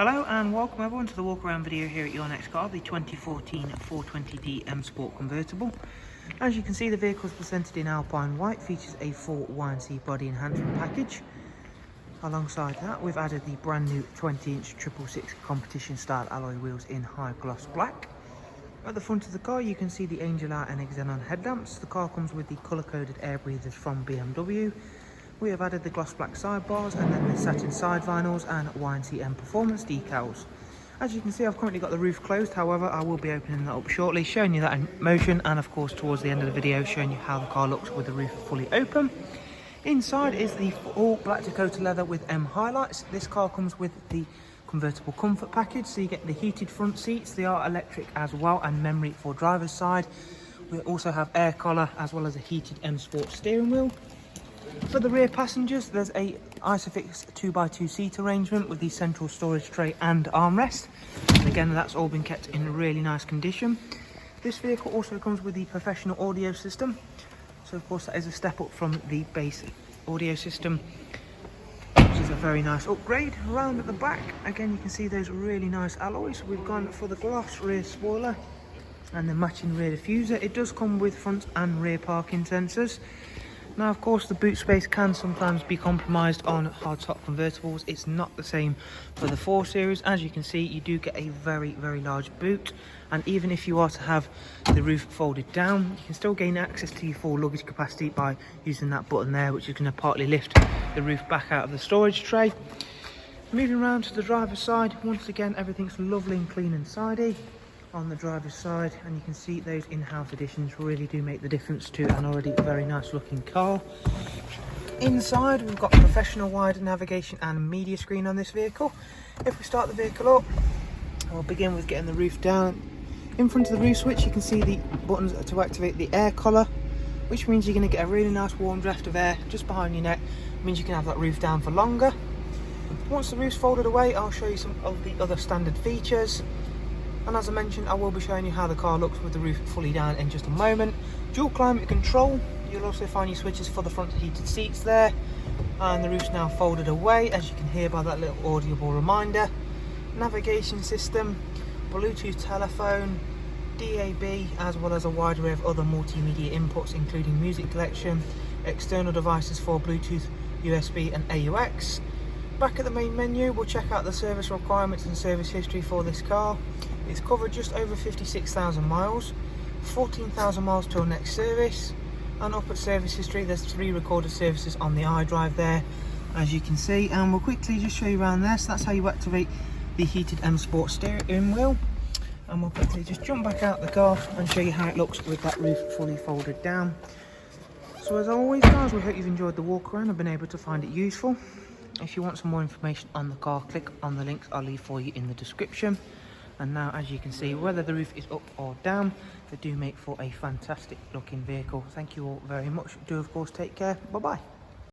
Hello and welcome everyone to the walk around video here at your next car, the 2014 420D M Sport Convertible. As you can see, the vehicle is presented in Alpine White, features a full YNC body enhancement package. Alongside that, we've added the brand new 20-inch 666 competition style alloy wheels in high gloss black. At the front of the car, you can see the Angel Eye and Xenon headlamps. The car comes with the colour-coded air breathers from BMW. We have added the gloss black sidebars and then the satin side vinyls and YNC Mperformance decals. As you can see, I've currently got the roof closed, however I will be opening that up shortly, showing you that in motion, and of course towards the end of the video showing you how the car looks with the roof fully open. Inside is the all black Dakota leather with M highlights. This car comes with the convertible comfort package, so you get the heated front seats. They are electric as well and memory for driver's side. We also have air collar as well as a heated M Sport steering wheel. For the rear passengers, there's a Isofix 2x2 seat arrangement with the central storage tray and armrest. And again, that's all been kept in really nice condition. This vehicle also comes with the professional audio system. So of course that is a step up from the base audio system, which is a very nice upgrade. Around at the back, again, you can see those really nice alloys. We've gone for the glass rear spoiler and the matching rear diffuser. It does come with front and rear parking sensors. Now, of course, the boot space can sometimes be compromised on hardtop convertibles. It's not the same for the 4 Series. As you can see, you do get a very large boot, and even if you are to have the roof folded down, you can still gain access to your full luggage capacity by using that button there, which is going to partly lift the roof back out of the storage tray. Moving around to the driver's side, once again, everything's lovely and clean and tidy on the driver's side, and you can see those in-house additions really do make the difference to an already very nice looking car. Inside, we've got professional wide navigation and media screen on this vehicle. If we start the vehicle up, we'll begin with getting the roof down. In front of the roof switch, you can see the buttons to activate the air collar, which means you're going to get a really nice warm draft of air just behind your neck. It means you can have that roof down for longer. Once the roof's folded away, I'll show you some of the other standard features. And as I mentioned, I will be showing you how the car looks with the roof fully down in just a moment. Dual climate control. You'll also find your switches for the front heated seats there. And the roof's now folded away, as you can hear by that little audible reminder. Navigation system, Bluetooth telephone, DAB, as well as a wide array of other multimedia inputs, including music collection, external devices for Bluetooth, USB and AUX. Back at the main menu, we'll check out the service requirements and service history for this car. It's covered just over 56,000 miles, 14,000 miles till next service, and up at service history, there's 3 recorded services on the iDrive there, as you can see. And we'll quickly just show you around there. So that's how you activate the heated M Sport steering wheel. And we'll quickly just jump back out the car and show you how it looks with that roof fully folded down. So as always, guys, we hope you've enjoyed the walk around and been able to find it useful. If you want some more information on the car, click on the links I'll leave for you in the description. And now, as you can see, whether the roof is up or down, they do make for a fantastic looking vehicle. Thank you all very much. Do of course take care. Bye bye.